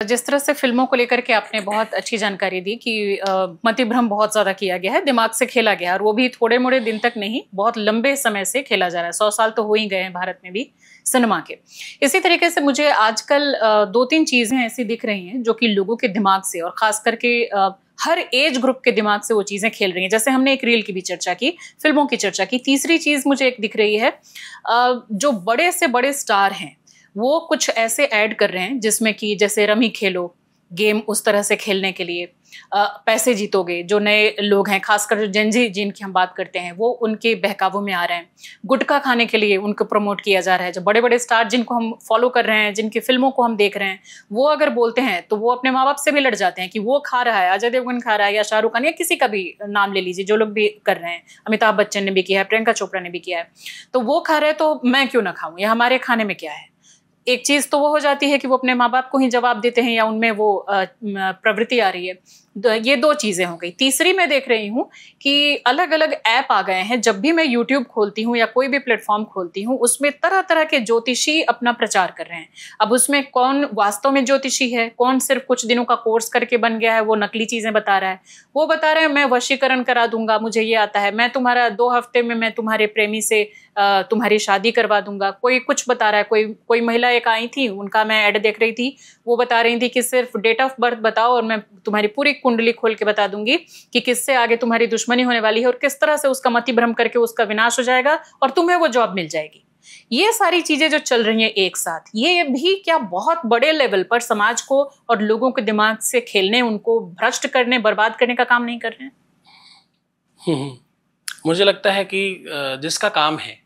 जिस तरह से फ़िल्मों को लेकर के आपने बहुत अच्छी जानकारी दी कि मतिभ्रम बहुत ज़्यादा किया गया है, दिमाग से खेला गया है और वो भी थोड़े-मोड़े दिन तक नहीं, बहुत लंबे समय से खेला जा रहा है। 100 साल तो हो ही गए हैं भारत में भी सिनेमा के। इसी तरीके से मुझे आजकल 2-3 चीज़ें ऐसी दिख रही हैं जो कि लोगों के दिमाग से और ख़ास करके हर एज ग्रुप के दिमाग से वो चीज़ें खेल रही हैं। जैसे हमने एक रील की भी चर्चा की, फ़िल्मों की चर्चा की। तीसरी चीज़ मुझे एक दिख रही है जो बड़े से बड़े स्टार हैं वो कुछ ऐसे ऐड कर रहे हैं जिसमें कि जैसे रमी खेलो, गेम उस तरह से खेलने के लिए पैसे जीतोगे, जो नए लोग हैं खासकर जो जेन ज़ी जिनकी हम बात करते हैं वो उनके बहकावों में आ रहे हैं। गुटखा खाने के लिए उनको प्रमोट किया जा रहा है। जो बड़े-बड़े स्टार जिनको हम फॉलो कर रहे हैं, जिनकी फ़िल्मों को हम देख रहे हैं, वो अगर बोलते हैं तो वो अपने माँ-बाप से भी लड़ जाते हैं कि वो खा रहा है, अजय देवगन खा रहा है या शाहरुख खान या किसी का भी नाम ले लीजिए, जो लोग भी कर रहे हैं। अमिताभ बच्चन ने भी किया है, प्रियंका चोपड़ा ने भी किया है। तो वो खा रहे हैं तो मैं क्यों ना खाऊँ या हमारे खाने में क्या है? एक चीज तो वो हो जाती है कि वो अपने माँ बाप को ही जवाब देते हैं या उनमें वो प्रवृत्ति आ रही है। ये 2 चीजें हो गई। तीसरी मैं देख रही हूँ कि अलग अलग ऐप आ गए हैं। जब भी मैं यूट्यूब खोलती हूँ या कोई भी प्लेटफॉर्म खोलती हूँ उसमें तरह तरह के ज्योतिषी अपना प्रचार कर रहे हैं। अब उसमें कौन वास्तव में ज्योतिषी है, कौन सिर्फ कुछ दिनों का कोर्स करके बन गया है, वो नकली चीजें बता रहा है। वो बता रहे हैं मैं वशीकरण करा दूंगा, मुझे ये आता है, मैं तुम्हारा 2 हफ्ते में मैं तुम्हारे प्रेमी से तुम्हारी शादी करवा दूंगा। कोई कुछ बता रहा है। कोई महिला एक आई थी, उनका मैं ऐड देख रही थी, वो बता रही थी कि सिर्फ डेट ऑफ बर्थ बताओ और मैं तुम्हारी पूरी कुंडली खोल के बता दूंगी कि किससे आगे तुम्हारी दुश्मनी होने वाली है और किस तरह से उसका मति भ्रम करके उसका विनाश हो जाएगा और तुम्हें वो जॉब मिल जाएगी। ये सारी चीजें जो चल रही हैं एक साथ, ये भी क्या बहुत बड़े लेवल पर समाज को और लोगों के दिमाग से खेलने, उनको भ्रष्ट करने, बर्बाद करने का काम नहीं कर रहे हैं? मुझे लगता है कि जिसका काम है,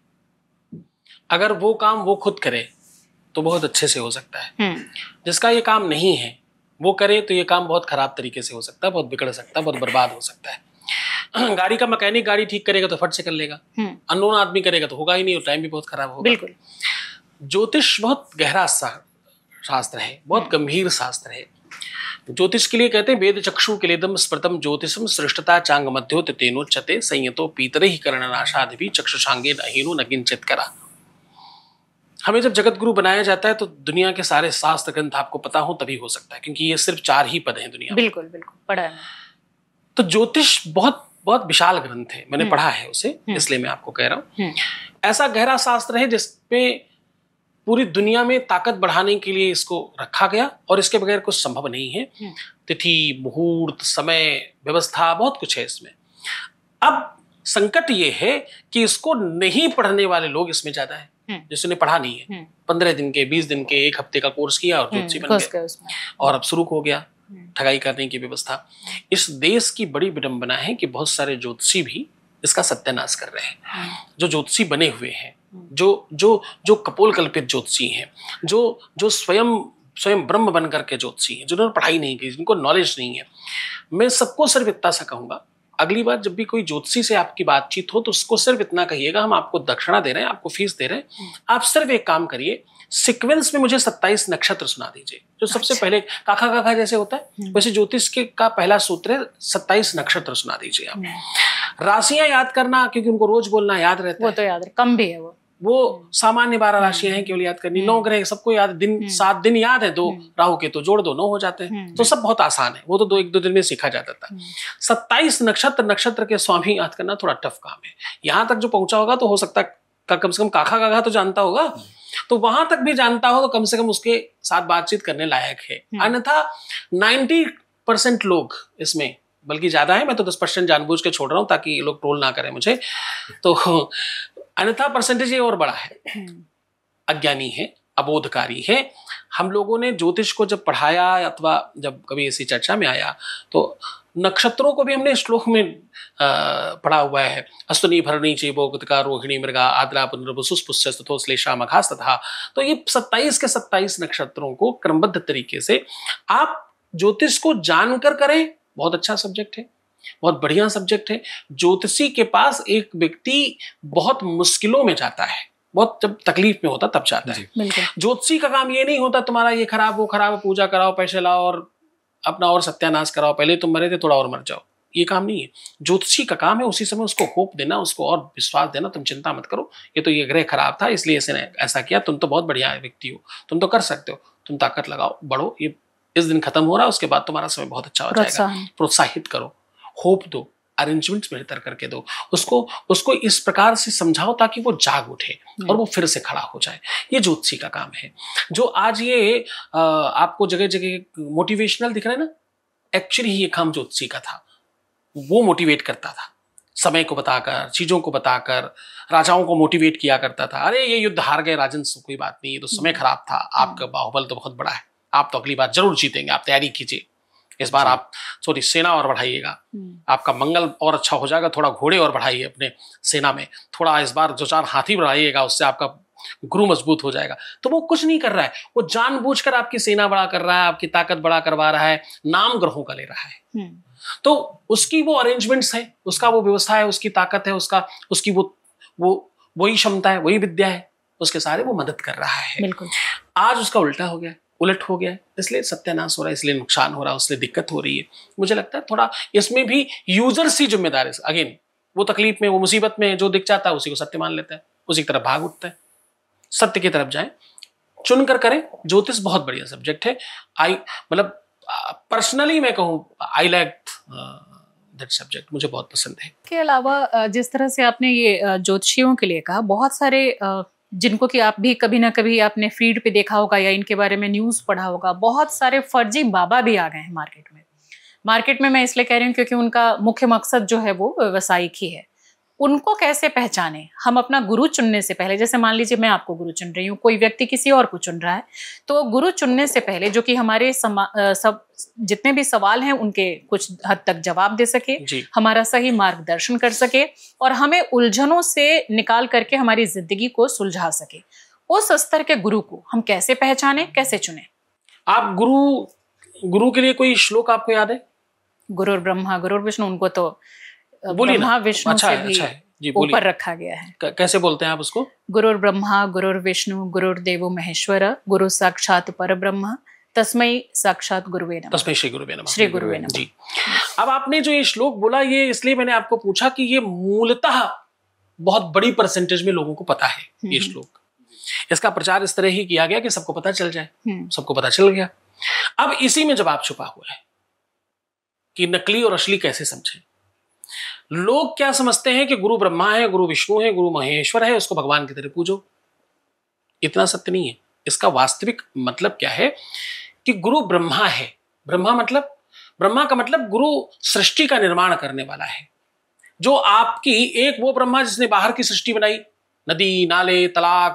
अगर वो काम वो खुद करे तो बहुत अच्छे से हो सकता है। जिसका ये काम नहीं है वो करे तो ये काम बहुत खराब तरीके से हो सकता है, बहुत बिगड़ सकता है, बहुत बर्बाद हो सकता है। गाड़ी का मैकेनिक गाड़ी ठीक करेगा तो फट से कर लेगा, अननोन आदमी करेगा तो होगा ही नहीं और टाइम भी बहुत खराब होगा। बिल्कुल। ज्योतिष बहुत गहरा शास्त्र है, बहुत गंभीर शास्त्र है। ज्योतिष के लिए कहते हैं वेद चक्षु किलेदम स्मृतम ज्योतिषम सृष्टता चांग मध्यो तेनोच्यते संयतो पीतरे ही कर्णनाशादि चक्षुषांगे नहीनो न किंचित करा। हमें जब जगत गुरु बनाया जाता है तो दुनिया के सारे शास्त्र ग्रंथ आपको पता हो तभी हो सकता है, क्योंकि ये सिर्फ 4 ही पद हैं दुनिया में। बिल्कुल बिल्कुल पढ़ा है। तो ज्योतिष बहुत बहुत विशाल ग्रंथ है, मैंने पढ़ा है उसे, इसलिए मैं आपको कह रहा हूँ। ऐसा गहरा शास्त्र है जिसमें पूरी दुनिया में ताकत बढ़ाने के लिए इसको रखा गया और इसके बगैर कुछ संभव नहीं है। तिथि, मुहूर्त, समय, व्यवस्था, बहुत कुछ है इसमें। अब संकट ये है कि इसको नहीं पढ़ने वाले लोग इसमें ज्यादा है, जिसने पढ़ा नहीं है। 15 दिन के, 20 दिन के, 1 हफ्ते का कोर्स किया और ज्योतिषी बन गए और अब शुरू हो गया ठगाई करने की व्यवस्था। इस देश की बड़ी विडंबना है कि बहुत सारे ज्योतिषी भी इसका सत्यानाश कर रहे हैं। जो ज्योतिषी बने हुए हैं, जो कपोल कल्पित ज्योतिषी हैं, जो स्वयं ब्रह्म बन करके ज्योतिषी हैं, जिन्होंने पढ़ाई नहीं की, जिनको नॉलेज नहीं है, मैं सबको सिर्फ इतना सा कहूंगा, अगली बार जब भी कोई ज्योतिषी से आपकी बातचीत हो तो उसको सिर्फ इतना कहिएगा, हम आपको दक्षिणा दे रहे हैं, आपको फीस दे रहे हैं, आप सिर्फ एक काम करिए, सीक्वेंस में मुझे 27 नक्षत्र सुना दीजिए। जो सबसे पहले काका काका जैसे होता है वैसे ज्योतिष का पहला सूत्र है 27 नक्षत्र सुना दीजिए आप। राशियां याद करना, क्योंकि उनको रोज बोलना याद रहता है, वो तो याद है, कम भी है वो सामान्य 12 राशियां हैं केवल याद करनी। 9 ग्रह सबको याद, दिन 7 दिन याद है, 2 राहु के तो जोड़ दो 9 हो जाते हैं, तो सब बहुत आसान है। वो तो 1-2 दिन में सीखा जाता था। 27 नक्षत्र के स्वामी याद करना थोड़ा टफ काम है। यहां तक जो पहुंचा होगा तो हो सकता है कम से कम काका काका तो जानता होगा, तो वहां तक भी जानता हो तो कम से कम उसके साथ बातचीत करने लायक है। अन्यथा 90% लोग इसमें, बल्कि ज्यादा है, मैं तो 10% जानबूझ के छोड़ रहा हूं ताकि ये लोग ट्रोल ना करें मुझे, तो अन्यथा परसेंटेज ये और बड़ा है। अज्ञानी है, अबोधकारी है। हम लोगों ने ज्योतिष को जब पढ़ाया अथवा जब कभी ऐसी चर्चा में आया तो नक्षत्रों को भी हमने श्लोक में पढ़ा हुआ है। अश्विनी भरणी चेबो कृतिका रोहिणी मृगा आद्रा पुनर्वसु पुष्यस्तथो श्लेषा मघास तथा। तो ये 27 के 27 नक्षत्रों को क्रमबद्ध तरीके से आप ज्योतिष को जानकर करें, बहुत अच्छा सब्जेक्ट है, बहुत बढ़िया सब्जेक्ट है। ज्योतिषी के पास एक व्यक्ति बहुत मुश्किलों में जाता है, बहुत जब तकलीफ में होता तब जाता है। ज्योतिषी का काम ये नहीं होता तुम्हारा ये खराब वो खराब, पूजा कराओ, पैसे लाओ और अपना और सत्यानाश कराओ, पहले तुम मरे थे थोड़ा और मर जाओ, ये काम नहीं है। ज्योतिषी का काम है उसी समय उसको होप देना, उसको और विश्वास देना, तुम चिंता मत करो, ये तो ये ग्रह खराब था इसलिए इसने ऐसा किया, तुम तो बहुत बढ़िया व्यक्ति हो, तुम तो कर सकते हो, तुम ताकत लगाओ, बढ़ो, ये इस दिन खत्म हो रहा है, उसके बाद तुम्हारा समय बहुत अच्छा हो जाएगा। प्रोत्साहित करो, होप दो, अरेंजमेंट्स बेहतर करके दो, उसको इस प्रकार से समझाओ ताकि वो जाग उठे और वो फिर से खड़ा हो जाए। ये ज्योतिषी का काम है। जो आज ये आपको जगह जगह मोटिवेशनल दिख रहा है ना, एक्चुअली ये काम ज्योतिषी का था। वो मोटिवेट करता था, समय को बताकर, चीजों को बताकर राजाओं को मोटिवेट किया करता था। अरे ये युद्ध हार गए राजन, कोई बात नहीं, ये तो समय खराब था, आपका बाहुबल तो बहुत बड़ा है, आप तो अगली बार जरूर जीतेंगे, आप तैयारी कीजिए, इस बार आप थोड़ी सेना और बढ़ाइएगा, आपका मंगल और अच्छा हो जाएगा, थोड़ा घोड़े और बढ़ाइए अपने सेना में, थोड़ा इस बार 2-4 हाथी बढ़ाइएगा, उससे आपका गुरु मजबूत हो जाएगा। तो वो कुछ नहीं कर रहा है, वो जानबूझकर आपकी सेना बड़ा कर रहा है, आपकी ताकत बड़ा करवा रहा है, नाम ग्रहों का ले रहा है। तो उसकी वो अरेंजमेंट्स है, उसका वो व्यवस्था है, उसकी ताकत है, उसकी वही क्षमता है, वही विद्या है, उसके सारे वो मदद कर रहा है। बिल्कुल। आज उसका उल्टा हो गया, उलट हो गया है, इसलिए सत्यानाश हो रहा है, इसलिए नुकसान हो रहा है, इसलिए दिक्कत हो रही है। मुझे लगता है थोड़ा इसमें भी यूजर्स ही जिम्मेदार है। अगेन वो तकलीफ में, वो मुसीबत में जो दिख जाता है उसी को सत्य मान लेता है, उसी की तरफ भाग उठता है। सत्य की तरफ जाए, चुनकर करें। ज्योतिष बहुत बढ़िया सब्जेक्ट है। मतलब पर्सनली मैं कहूँ, आई लाइक दैट सब्जेक्ट, मुझे बहुत पसंद है। के अलावा जिस तरह से आपने ये ज्योतिषियों के लिए कहा, बहुत सारे जिनको कि आप भी कभी ना कभी आपने फीड पे देखा होगा या इनके बारे में न्यूज़ पढ़ा होगा, बहुत सारे फर्जी बाबा भी आ गए हैं मार्केट में मैं इसलिए कह रही हूँ क्योंकि उनका मुख्य मकसद जो है वो व्यावसायिक ही है। उनको कैसे पहचाने हम अपना गुरु चुनने से पहले? जैसे मान लीजिए मैं आपको गुरु चुन रही हूँ, कोई व्यक्ति किसी और को चुन रहा है, तो गुरु चुनने से पहले जो कि हमारे सब जितने भी सवाल हैं उनके कुछ हद तक जवाब दे सके, हमारा सही मार्गदर्शन कर सके और हमें उलझनों से निकाल करके हमारी जिंदगी को सुलझा सके, उस स्तर के गुरु को हम कैसे पहचाने, कैसे चुने? आप गुरु के लिए कोई श्लोक आपको याद है? गुरुर् ब्रह्मा गुरुर् विष्णु, उनको तो ब्रह्मा विष्णु से भी ऊपर रखा गया है। कैसे बोलते हैं आप उसको? गुरुर् ब्रह्मा गुरुर्विष्णु गुरुर्देवो महेश्वर गुरु साक्षात परब्रह्म तस्मै साक्षात गुरुवे नमः। तस्मै श्री गुरुवे नमः। श्री गुरुवे नमः जी। अब आपने जो ये श्लोक बोला, ये इसलिए मैंने आपको पूछा कि ये मूलतः बहुत बड़ी परसेंटेज में लोगों को पता है ये श्लोक। इसका प्रचार इस तरह ही किया गया कि सबको पता चल जाए, सबको पता चल गया। अब इसी में जवाब छुपा हुआ है कि नकली और असली कैसे समझें। लोग क्या समझते हैं कि गुरु ब्रह्मा है, गुरु विष्णु है, गुरु महेश्वर है, उसको भगवान की तरह पूजो। इतना सत्य नहीं है। इसका वास्तविक मतलब क्या है कि गुरु ब्रह्मा है। ब्रह्मा का मतलब गुरु सृष्टि का निर्माण करने वाला है। जो आपकी एक वो ब्रह्मा जिसने बाहर की सृष्टि बनाई, नदी नाले तालाब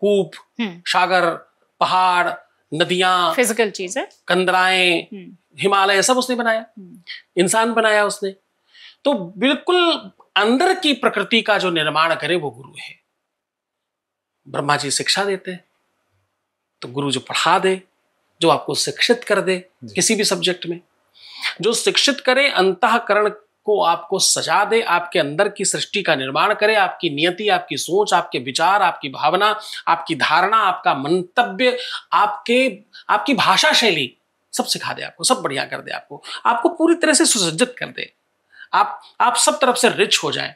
कूप सागर पहाड़ नदियां, फिजिकल चीज है, कंदराएं हिमालय सब उसने बनाया, इंसान बनाया उसने। तो बिल्कुल अंदर की प्रकृति का जो निर्माण करे वो गुरु है। ब्रह्मा जी शिक्षा देते हैं, तो गुरु जो पढ़ा दे, जो आपको शिक्षित कर दे किसी भी सब्जेक्ट में, जो शिक्षित करे, अंतःकरण को आपको सजा दे, आपके अंदर की सृष्टि का निर्माण करे, आपकी नियति, आपकी सोच, आपके विचार, आपकी भावना, आपकी धारणा, आपका मंतव्य, आपकी भाषा शैली सब सिखा दे आपको, सब बढ़िया कर दे आपको पूरी तरह से सुसज्जित कर दे। आप सब तरफ से रिच हो जाएं,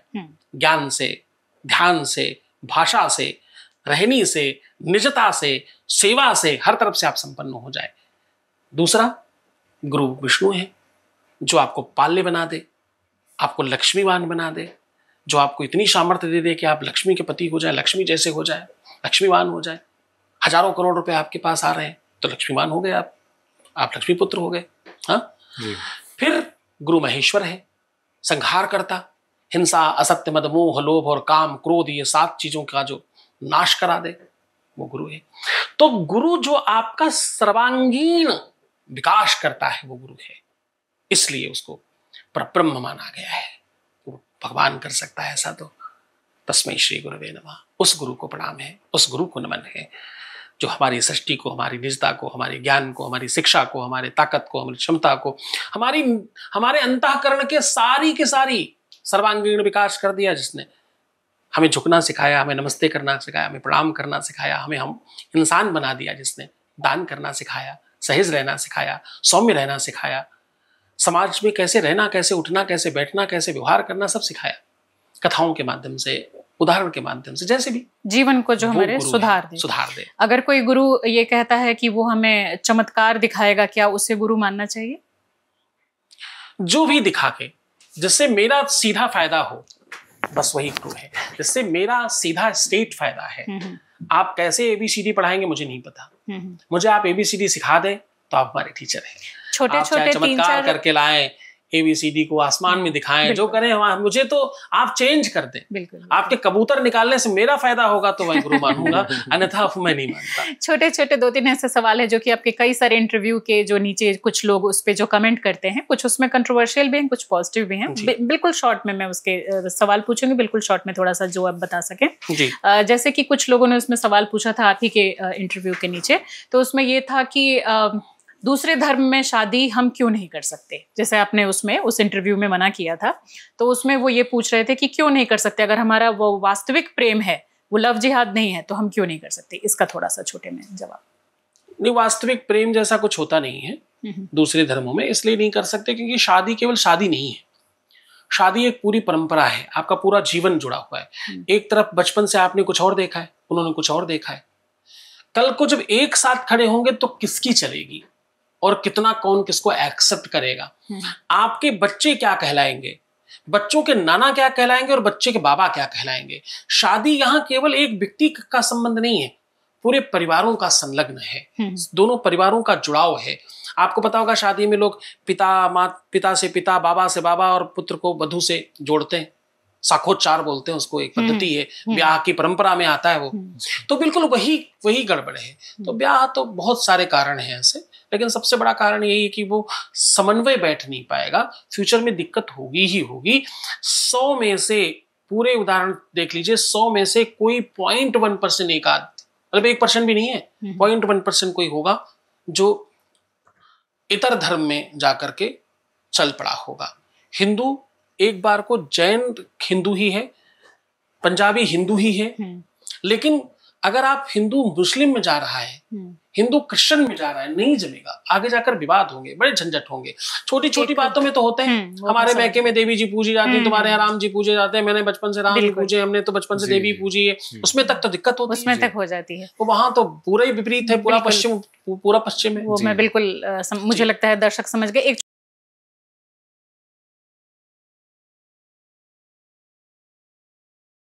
ज्ञान से, ध्यान से, भाषा से, रहनी से, निजता से, सेवा से, हर तरफ से आप संपन्न हो जाए। दूसरा, गुरु विष्णु है जो आपको पाल्य बना दे, आपको लक्ष्मीवान बना दे, जो आपको इतनी सामर्थ्य दे दे कि आप लक्ष्मी के पति हो जाए, लक्ष्मी जैसे हो जाए, लक्ष्मीवान हो जाए। हजारों करोड़ रुपए आपके पास आ रहे हैं तो लक्ष्मीवान हो गए आप लक्ष्मी पुत्र हो गए। हाँ, फिर गुरु महेश्वर है, संहार करता, हिंसा, असत्य, मद, मोह, लोभ और काम, क्रोध, ये 7 चीजों का जो नाश करा दे वो गुरु है। तो गुरु जो आपका सर्वांगीण विकास करता है वो गुरु है, इसलिए उसको परब्रह्म माना गया है। वो भगवान कर सकता है ऐसा, तो तस्मै श्री गुरुवे नमः। उस गुरु को प्रणाम है, उस गुरु को नमन है जो हमारी सृष्टि को, हमारी निजता को, हमारे ज्ञान को, हमारी शिक्षा को, हमारे ताकत को, हमारी क्षमता को, हमारे अंतःकरण के सारी सर्वांगीण विकास कर दिया, जिसने हमें झुकना सिखाया, हमें नमस्ते करना सिखाया, हमें प्रणाम करना सिखाया, हमें हम इंसान बना दिया, जिसने दान करना सिखाया, सहज रहना सिखाया, सौम्य रहना सिखाया, समाज में कैसे रहना, कैसे उठना, कैसे बैठना, कैसे व्यवहार करना, सब सिखाया। कथाओं के माध्यम से, उदाहरण के माध्यम से, जैसे भी जीवन को जो हमारे सुधार दे। अगर कोई गुरु ये कहता है कि वो हमें चमत्कार दिखाएगा, क्या उसे गुरु मानना चाहिए? जो भी दिखा के जिससे मेरा सीधा फायदा हो, बस वही गुरु है। जिससे मेरा सीधा स्टेट फायदा है। आप कैसे ABCD पढ़ाएंगे मुझे नहीं पता, मुझे आप ABCD सिखा दें तो आप हमारे टीचर हैं। छोटे-छोटे चमत्कार करके लाएं, ABCD को आसमान में दिखाएं, जो करें मुझे तो आप चेंज कर दें। आपके कबूतर निकालने से मेरा फायदा होगा तो मैं गुरु मानूंगा, अन्यथा मैं नहीं मानता। छोटे-छोटे 2-3 ऐसे सवाल है जो कि आपके कई सारे इंटरव्यू के जो नीचे कुछ लोग उस पे जो कमेंट करते हैं, कुछ उसमें कंट्रोवर्शियल भी हैं, कुछ पॉजिटिव भी हैं। बिल्कुल शॉर्ट में मैं उसके सवाल पूछूंगी, बिल्कुल शॉर्ट में थोड़ा सा जो आप बता सकें। जैसे कि कुछ लोगों ने उसमें सवाल पूछा था आप ही के इंटरव्यू के नीचे, तो उसमें ये था कि दूसरे धर्म में शादी हम क्यों नहीं कर सकते, जैसे आपने उसमें उस इंटरव्यू में मना किया था, तो उसमें वो ये पूछ रहे थे कि क्यों नहीं कर सकते, अगर हमारा वो वास्तविक प्रेम है, वो लव जिहाद नहीं है, तो हम क्यों नहीं कर सकते? इसका थोड़ा सा छोटे में जवाब। नहीं, वास्तविक प्रेम जैसा कुछ होता नहीं है दूसरे धर्मों में, इसलिए नहीं कर सकते क्योंकि शादी केवल शादी नहीं है। शादी एक पूरी परंपरा है, आपका पूरा जीवन जुड़ा हुआ है। एक तरफ बचपन से आपने कुछ और देखा है, उन्होंने कुछ और देखा है। कल को जब एक साथ खड़े होंगे तो किसकी चलेगी और कितना कौन किसको एक्सेप्ट करेगा? आपके बच्चे क्या कहलाएंगे, बच्चों के नाना क्या कहलाएंगे और बच्चे के बाबा क्या कहलाएंगे? शादी यहाँ केवल एक व्यक्ति का संबंध नहीं है, पूरे परिवारों का संलग्न है, दोनों परिवारों का जुड़ाव है। आपको पता होगा शादी में लोग पिता से पिता, बाबा से बाबा और पुत्र को वधू से जोड़ते हैं, साखोच्चार बोलते हैं उसको, एक पद्धति है, ब्याह की परंपरा में आता है वो। तो बिल्कुल वही गड़बड़ है। तो ब्याह तो बहुत सारे कारण हैं ऐसे, लेकिन सबसे बड़ा कारण यही है कि वो समन्वय बैठ नहीं पाएगा, फ्यूचर में दिक्कत होगी ही होगी। 100 में से, पूरे उदाहरण देख लीजिए, 100 में से कोई 0.1% एक आध, मतलब 1% भी नहीं है, 0.1% कोई होगा जो इतर धर्म में जाकर के चल पड़ा होगा। हिंदू एक बार को जैन हिंदू ही है, पंजाबी हिंदू ही है, लेकिन अगर आप हिंदू मुस्लिम में जा रहा है, हिंदू क्रिश्चियन में जा रहा है, नहीं जमेगा। आगे जाकर विवाद होंगे, बड़े झंझट होंगे। छोटी छोटी बातों में तो होते हैं। हमारे मैके में देवी जी पूजी जाती है, तुम्हारे यहाँ राम जी पूजे जाते हैं, मैंने बचपन से राम जी पूजे, हमने तो बचपन से देवी पूजी है, उसमें तक तो दिक्कत होती है, उसमें तक हो जाती है। तो वहां तो पूरा ही विपरीत है, पूरा पश्चिम है। वो मैं बिल्कुल मुझे लगता है दर्शक समझ गए।